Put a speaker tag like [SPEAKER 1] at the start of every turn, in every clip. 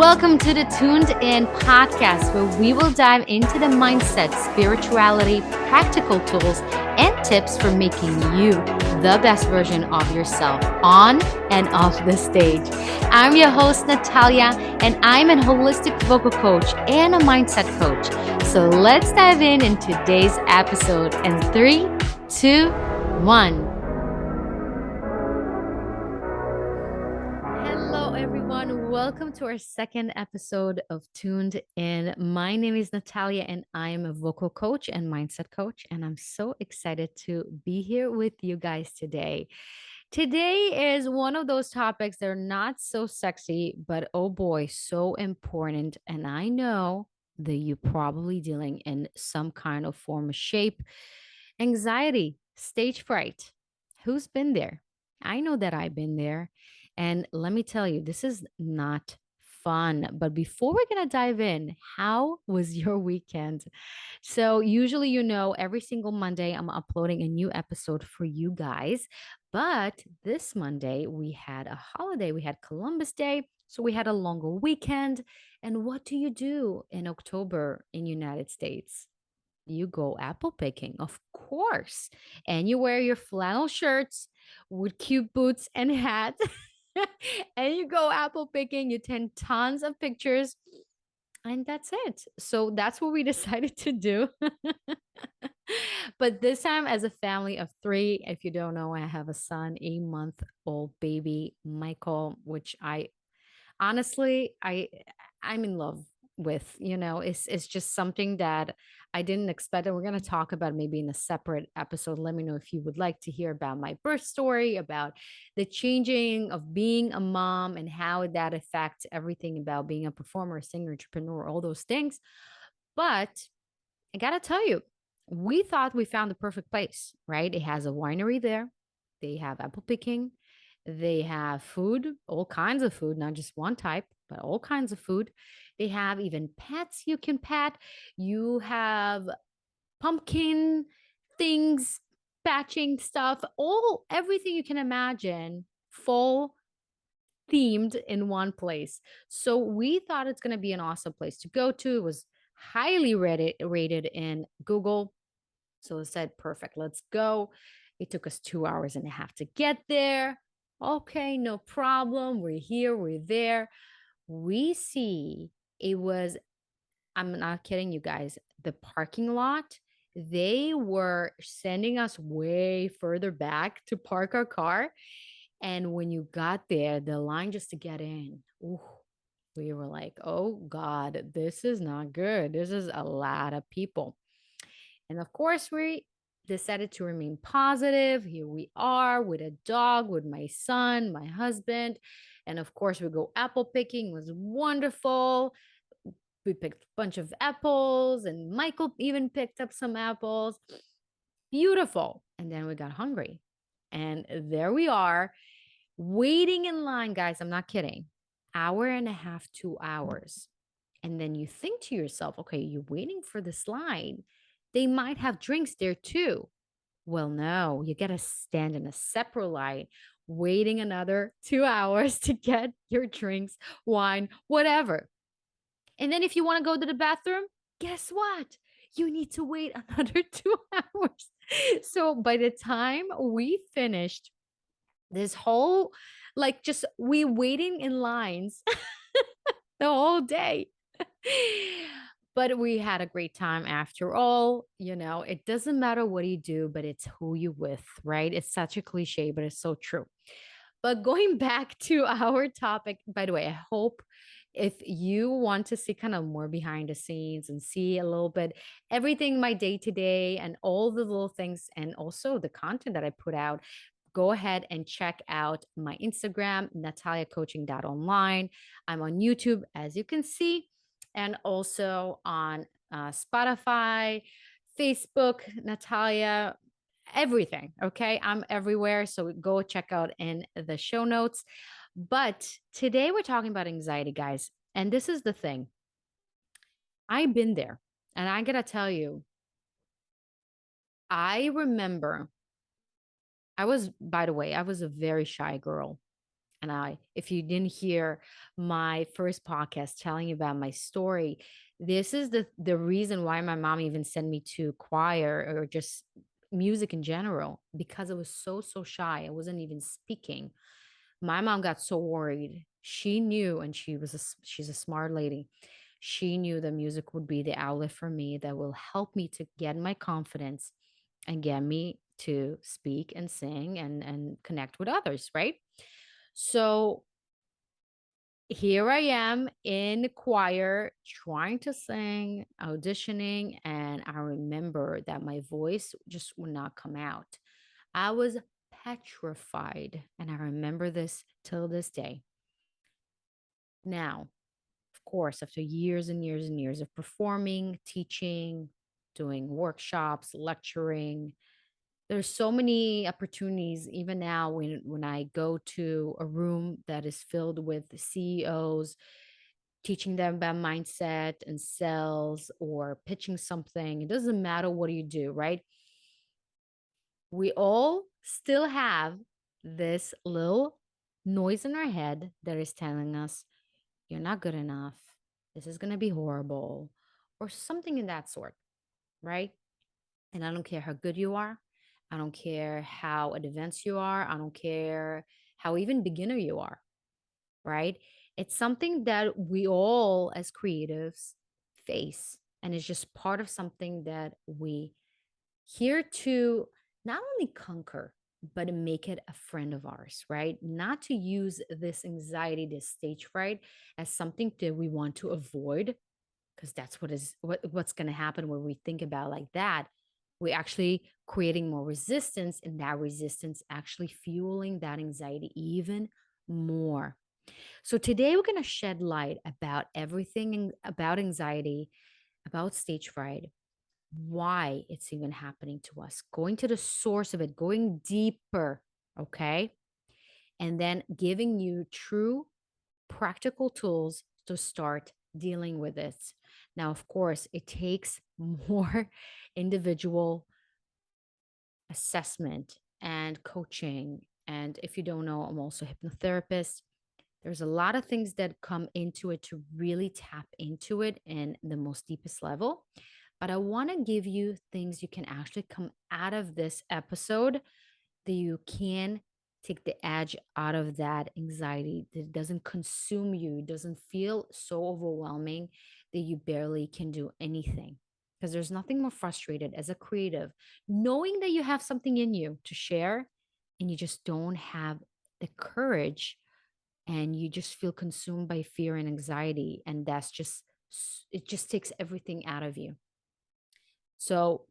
[SPEAKER 1] Welcome to the Tuned In podcast, where we will dive into the mindset, spirituality, practical tools, and tips for making you the best version of yourself on and off the stage. I'm your host, Natalia, and I'm a holistic vocal coach and a mindset coach. So let's dive in today's episode in 3, 2, 1. Hello, everyone. Welcome to our second episode of Tuned In. My name is Natalia, and I'm a vocal coach and mindset coach. And I'm so excited to be here with you guys today. Today is one of those topics that are not so sexy, but oh boy, so important. And I know that you're probably dealing in some kind of form of shape. Anxiety, stage fright. Who's been there? I know that I've been there. And let me tell you, this is not fun. But before we're going to dive in, how was your weekend? So, usually, every single Monday, I'm uploading a new episode for you guys. But this Monday, we had a holiday. We had Columbus Day. So, we had a longer weekend. And what do you do in October in United States? You go apple picking, of course. And you wear your flannel shirts with cute boots and hat. And you go apple picking, you take tons of pictures, and that's it. So that's what we decided to do. But this time, as a family of three, if you don't know, I have a son, a month old baby, Michael, which I honestly I'm in love with. It's just something that I didn't expect, and we're going to talk about maybe in a separate episode. Let me know if you would like to hear about my birth story, about the changing of being a mom and how that affects everything about being a performer, singer, entrepreneur, all those things. But I gotta tell you, we thought we found the perfect place, right? It has a winery there. They have apple picking. They have food, all kinds of food, not just one type, but all kinds of food. They have even pets you can pet. You have pumpkin things, patching stuff, all everything you can imagine, full themed in one place. So we thought it's going to be an awesome place to go to. It was highly rated in Google. So I said, perfect, let's go. It took us 2 hours and a half to get there. Okay, no problem. We're here, we're there. We see it was, I'm not kidding you guys, the parking lot. They were sending us way further back to park our car. And when you got there, the line just to get in, ooh, we were like, oh God, this is not good. This is a lot of people. And of course, we decided to remain positive. Here we are with a dog, with my son, my husband. And of course, we go apple picking. It was wonderful. We picked a bunch of apples, and Michael even picked up some apples. Beautiful. And then we got hungry. And there we are, waiting in line, guys. I'm not kidding. Hour and a half, 2 hours. And then you think to yourself, okay, you're waiting for this line. They might have drinks there too. Well, no, you got to stand in a separate line, waiting another 2 hours to get your drinks, wine, whatever. And then if you want to go to the bathroom, guess what? You need to wait another 2 hours. So by the time we finished this whole, like, just we waiting in lines the whole day. But we had a great time after all. It doesn't matter what you do, but it's who you with, right? It's such a cliche, but it's so true. But going back to our topic, by the way, I hope if you want to see kind of more behind the scenes and see a little bit everything my day to day and all the little things and also the content that I put out, go ahead and check out my Instagram, nataliacoaching.online. I'm on YouTube, as you can see, and also on Spotify, Facebook, Natalia, everything. Okay. I'm everywhere. So go check out in the show notes. But today we're talking about anxiety, guys. And this is the thing, I've been there. And I got to tell you, I remember by the way, I was a very shy girl. And if you didn't hear my first podcast telling you about my story, this is the reason why my mom even sent me to choir or just music in general, because I was so shy. I wasn't even speaking. My mom got so worried. She knew, and she's a smart lady. She knew that music would be the outlet for me that will help me to get my confidence and get me to speak and sing and connect with others, right? So here I am in the choir trying to sing, auditioning, and I remember that my voice just would not come out. I was petrified, and I remember this till this day. Now, of course, after years and years and years of performing, teaching, doing workshops, lecturing, there's so many opportunities even now when I go to a room that is filled with CEOs, teaching them about mindset and sales or pitching something. It doesn't matter what you do, right? We all still have this little noise in our head that is telling us, you're not good enough. This is going to be horrible, or something in that sort, right? And I don't care how good you are. I don't care how advanced you are. I don't care how even beginner you are, right? It's something that we all as creatives face. And it's just part of something that we here to not only conquer, but make it a friend of ours, right? Not to use this anxiety, this stage fright as something that we want to avoid, because that's what's going to happen when we think about like that. We're actually creating more resistance, and that resistance actually fueling that anxiety even more. So today we're going to shed light about everything about anxiety, about stage fright, why it's even happening to us, going to the source of it, going deeper, okay? And then giving you true practical tools to start dealing with it. Now, of course, it takes more individual assessment and coaching. And if you don't know, I'm also a hypnotherapist. There's a lot of things that come into it to really tap into it in the most deepest level. But I want to give you things you can actually come out of this episode that you can take the edge out of that anxiety, that doesn't consume you, doesn't feel so overwhelming that you barely can do anything. Because there's nothing more frustrated as a creative, knowing that you have something in you to share and you just don't have the courage, and you just feel consumed by fear and anxiety. And that's just, it just takes everything out of you. So,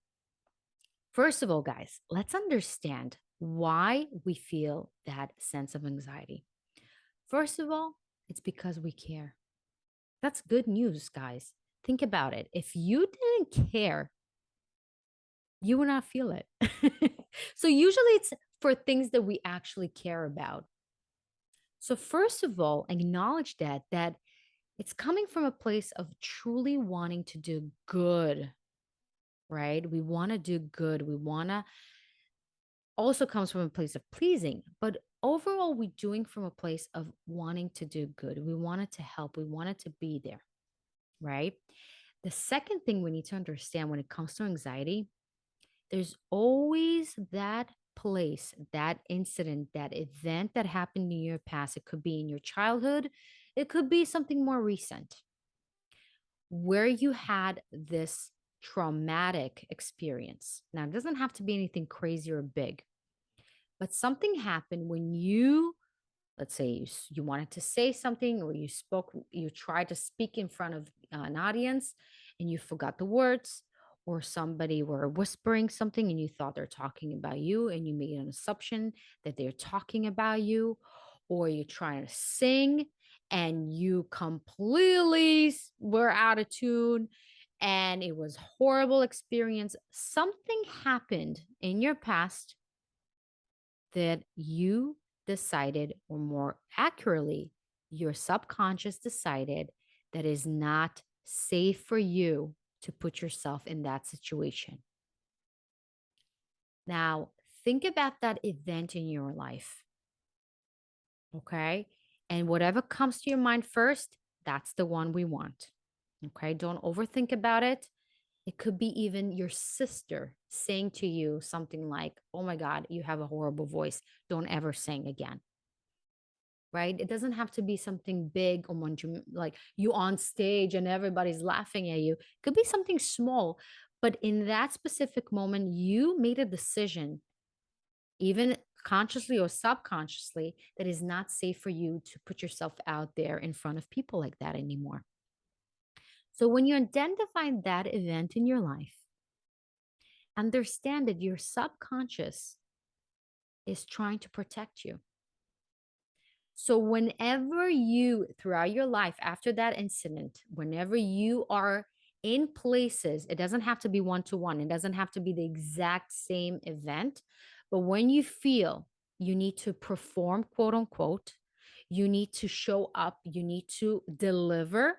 [SPEAKER 1] first of all, guys, let's understand why we feel that sense of anxiety. First of all, it's because we care. That's good news, guys. Think about it. If you didn't care, you would not feel it. So, usually it's for things that we actually care about. So, first of all, acknowledge that it's coming from a place of truly wanting to do good, right? We want to do good. We want to also comes from a place of pleasing, but overall, we're doing from a place of wanting to do good. We wanted to help, we wanted to be there, right? The second thing we need to understand when it comes to anxiety, there's always that place, that incident, that event that happened in your past. It could be in your childhood, it could be something more recent, where you had this traumatic experience. Now, it doesn't have to be anything crazy or big, but something happened when you, let's say you wanted to say something, or you tried to speak in front of an audience and you forgot the words, or somebody were whispering something and you thought they're talking about you and you made an assumption that they're talking about you, or you're trying to sing and you completely were out of tune and it was horrible experience. Something happened in your past that you decided, or more accurately, your subconscious decided that is not safe for you to put yourself in that situation. Now, think about that event in your life. Okay. And whatever comes to your mind first, that's the one we want. Okay. Don't overthink about it. It could be even your sister saying to you something like, oh my God, you have a horrible voice. Don't ever sing again. Right? It doesn't have to be something big or like you on stage and everybody's laughing at you. It could be something small. But in that specific moment, you made a decision, even consciously or subconsciously, that is not safe for you to put yourself out there in front of people like that anymore. So when you identify that event in your life, understand that your subconscious is trying to protect you. So, whenever you, throughout your life, after that incident, whenever you are in places, it doesn't have to be one to one, it doesn't have to be the exact same event. But when you feel you need to perform, quote unquote, you need to show up, you need to deliver,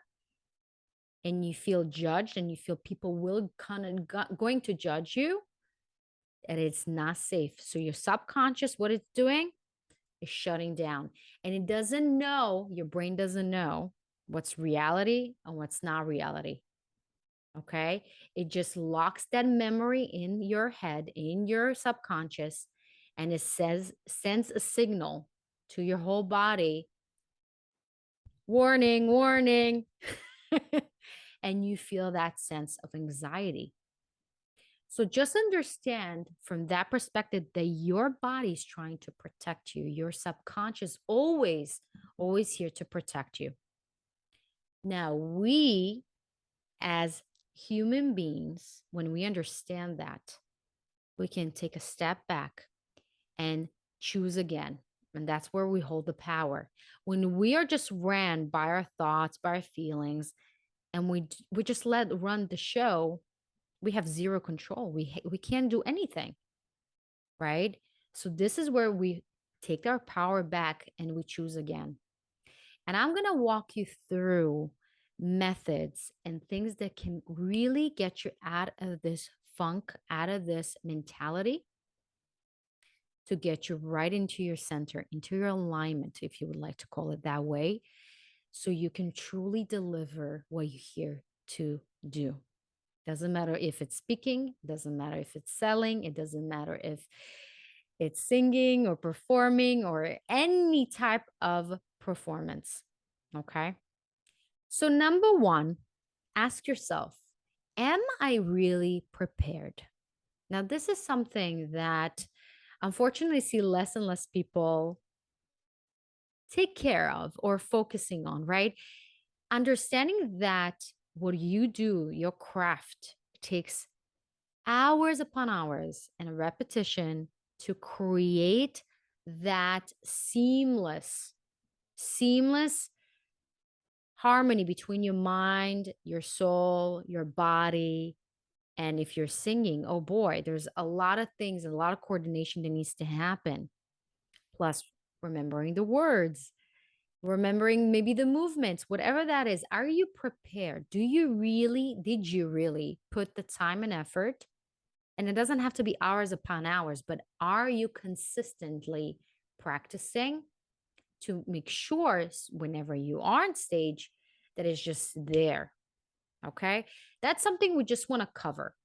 [SPEAKER 1] and you feel judged and you feel people will kind of going to judge you, and it's not safe. So, your subconscious, what it's doing, is shutting down. And it doesn't know, your brain doesn't know what's reality and what's not reality. Okay. It just locks that memory in your head, in your subconscious, and it sends a signal to your whole body, warning, warning. And you feel that sense of anxiety. So just understand from that perspective that your body is trying to protect you. Your subconscious always here to protect you. Now, we as human beings, when we understand that, we can take a step back and choose again. And that's where we hold the power. When we are just ran by our thoughts, by our feelings, and we just let run the show, we have zero control. We can't do anything, right? So this is where we take our power back and we choose again. And I'm going to walk you through methods and things that can really get you out of this funk, out of this mentality, to get you right into your center, into your alignment, if you would like to call it that way, so you can truly deliver what you're here to do. Doesn't matter if it's speaking, doesn't matter if it's selling, it doesn't matter if it's singing or performing or any type of performance. Okay. So, number one, ask yourself, am I really prepared? Now, this is something that unfortunately I see less and less people take care of or focusing on, right? Understanding that what you do, your craft, takes hours upon hours and repetition to create that seamless harmony between your mind, your soul, your body. And if you're singing, oh boy, there's a lot of things, a lot of coordination that needs to happen. Plus, remembering the words, remembering maybe the movements, whatever that is. Are you prepared? Did you really put the time and effort? And it doesn't have to be hours upon hours, but are you consistently practicing to make sure whenever you are on stage that it's just there? Okay. That's something we just want to cover.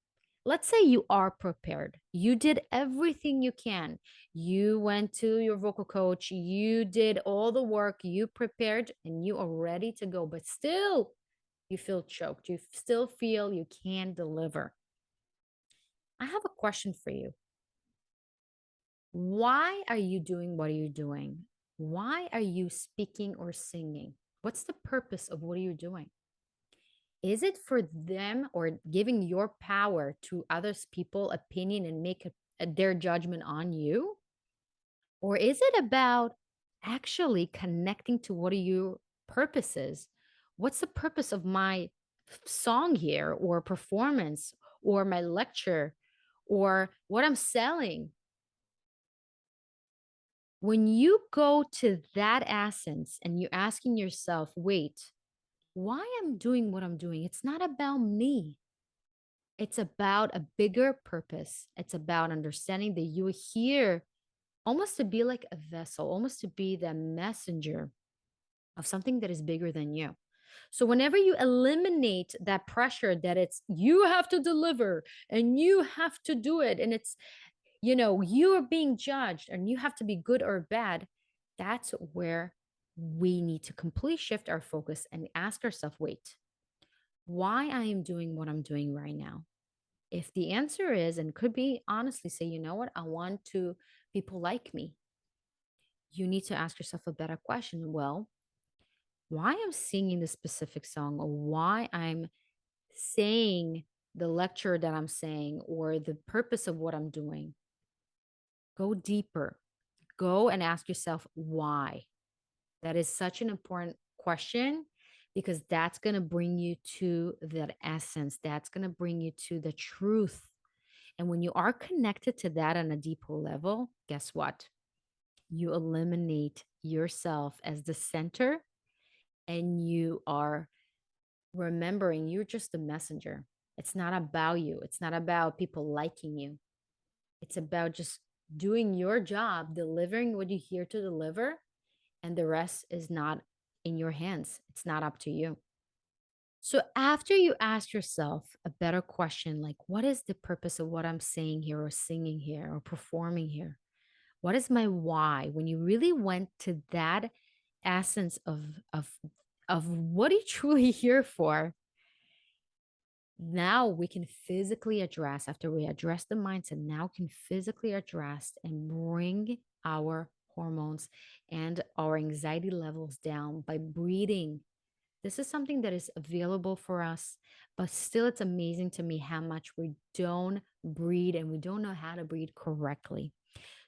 [SPEAKER 1] Let's say you are prepared. You did everything you can. You went to your vocal coach, you did all the work, you prepared, and you are ready to go, but still you feel choked. You still feel you can't deliver. I have a question for you. Why are you doing what are you doing? Why are you speaking or singing? What's the purpose of what are you doing? Is it for them or giving your power to others people opinion and make their judgment on you? Or is it about actually connecting to what are your purposes? What's the purpose of my song here or performance or my lecture or what I'm selling? When you go to that essence and you're asking yourself, wait, why I'm doing what I'm doing, it's not about me. It's about a bigger purpose. It's about understanding that you're here almost to be like a vessel, almost to be the messenger of something that is bigger than you. So whenever you eliminate that pressure that it's you have to deliver and you have to do it, and it's, you are being judged and you have to be good or bad, that's where we need to completely shift our focus and ask ourselves, wait, why I am doing what I'm doing right now? If the answer is, and could be honestly say, you know what, I want to people like me, you need to ask yourself a better question. Well, why I'm singing this specific song, or why I'm saying the lecture that I'm saying, or the purpose of what I'm doing. Go deeper. Go and ask yourself why. That is such an important question, because that's going to bring you to that essence. That's going to bring you to the truth. And when you are connected to that on a deeper level, guess what? You eliminate yourself as the center, and you are remembering you're just a messenger. It's not about you, it's not about people liking you. It's about just doing your job, delivering what you're here to deliver, and the rest is not in your hands. It's not up to you. So, after you ask yourself a better question, like, what is the purpose of what I'm saying here, or singing here, or performing here? What is my why? When you really went to that essence of what are you truly here for, now we can physically address, after we address the mindset, now can physically address and bring our hormones and our anxiety levels down by breathing. This is something that is available for us, but still it's amazing to me how much we don't breathe, and we don't know how to breathe correctly.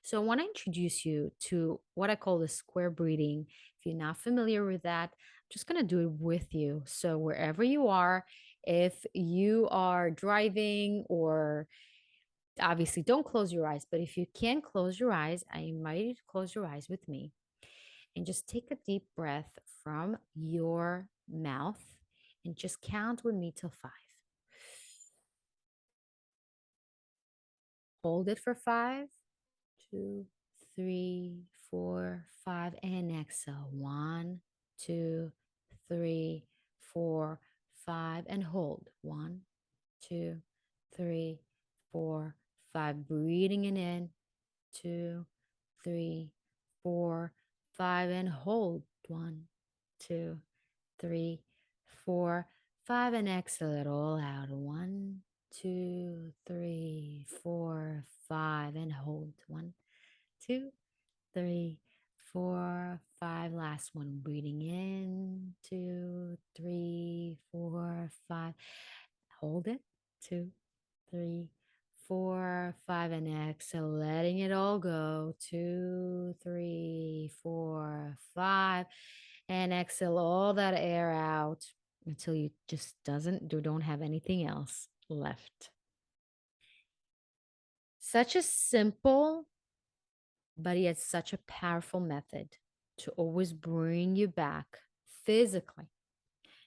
[SPEAKER 1] So I want to introduce you to what I call the square breathing. If you're not familiar with that, I'm just going to do it with you. So wherever you are, if you are driving, or obviously don't close your eyes, but if you can close your eyes, I invite you to close your eyes with me and just take a deep breath from your mouth and just count with me till 5. Hold it for 5, 2, 3, 4, 5, and exhale. 1, 2, 3, 4, 5, and hold. 1, 2, 3, 4, 5. Breathing it in. 2, 3, 4, 5, and hold. 1, 2, 3, 4, 5, and exhale it all out. 1, 2, 3, 4, 5, and hold. 1, 2, 3, 4, 5. Last one. Breathing in. 2, 3, 4, 5. Hold it. 2, 3, 4, 5, and exhale, letting it all go. 2, 3, 4, 5, and exhale all that air out until you just don't have anything else left. Such a simple, but yet such a powerful method to always bring you back physically.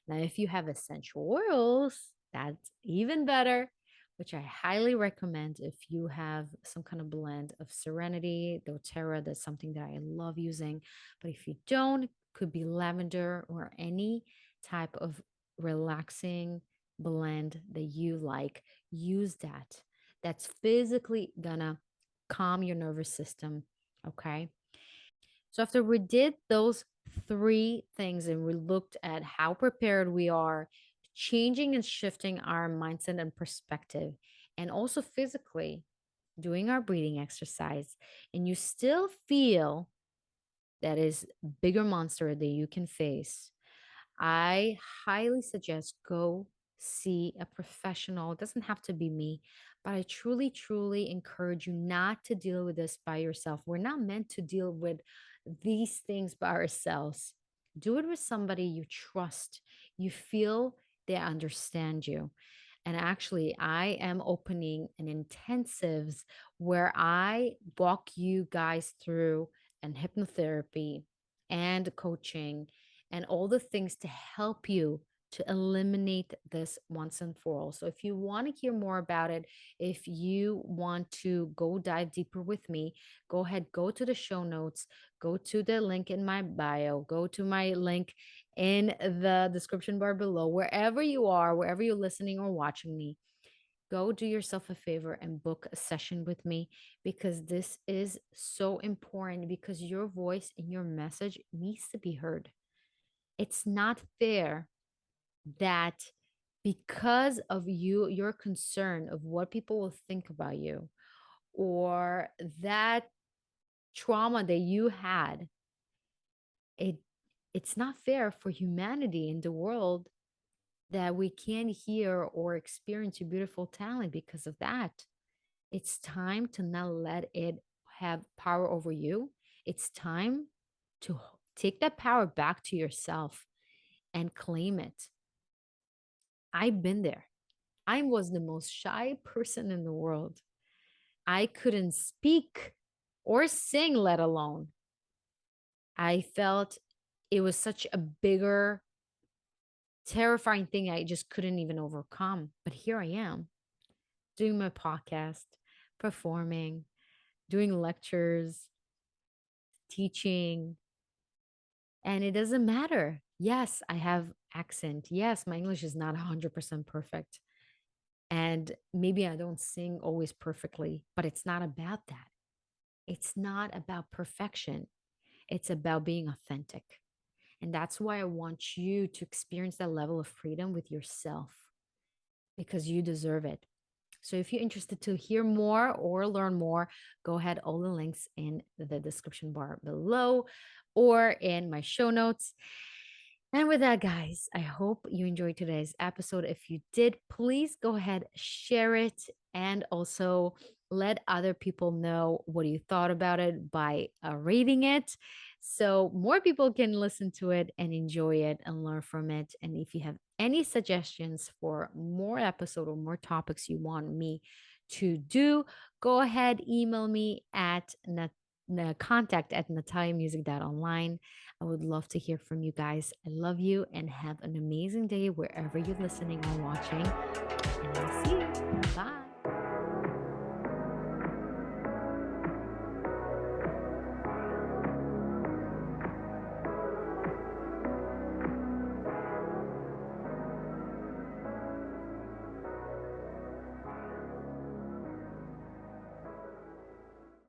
[SPEAKER 1] Now, if you have essential oils, that's even better, which I highly recommend. If you have some kind of blend of Serenity, doTERRA, that's something that I love using. But if you don't, could be lavender or any type of relaxing blend that you like. Use that. That's physically gonna calm your nervous system. Okay. So after we did those 3 things and we looked at how prepared we are, changing and shifting our mindset and perspective, and also physically doing our breathing exercise, and you still feel that is bigger monster that you can face, I highly suggest go see a professional. It doesn't have to be me, but I truly, truly encourage you not to deal with this by yourself. We're not meant to deal with these things by ourselves. Do it with somebody you trust, you feel they understand you. And actually, I am opening an intensives where I walk you guys through and hypnotherapy and coaching and all the things to help you to eliminate this once and for all. So, if you want to hear more about it, if you want to go dive deeper with me, go ahead, go to the show notes, go to the link in my bio, go to my link in the description bar below, wherever you are, wherever you're listening or watching me. Go do yourself a favor and book a session with me, because this is so important, because your voice and your message needs to be heard. It's not fair that because of your concern of what people will think about you, or that trauma that you had, it it's not fair for humanity in the world that we can't hear or experience your beautiful talent because of that. It's time to not let it have power over you. It's time to take that power back to yourself and claim it. I've been there. I was the most shy person in the world. I couldn't speak or sing, let alone. I felt it was such a bigger, terrifying thing I just couldn't even overcome. But here I am doing my podcast, performing, doing lectures, teaching, and it doesn't matter. Yes, I have accent. Yes, my English is not 100% perfect. And maybe I don't sing always perfectly, but it's not about that. It's not about perfection. It's about being authentic. And that's why I want you to experience that level of freedom with yourself, because you deserve it. So if you're interested to hear more or learn more, go ahead, all the links in the description bar below or in my show notes. And with that, guys, I hope you enjoyed today's episode. If you did, please go ahead, share it, and also let other people know what you thought about it by rating it, so more people can listen to it and enjoy it and learn from it. And if you have any suggestions for more episode or more topics you want me to do, go ahead, email me at contact at nataliamusic.online. I would love to hear from you guys. I love you and have an amazing day wherever you're listening or watching. And I'll see you. Bye.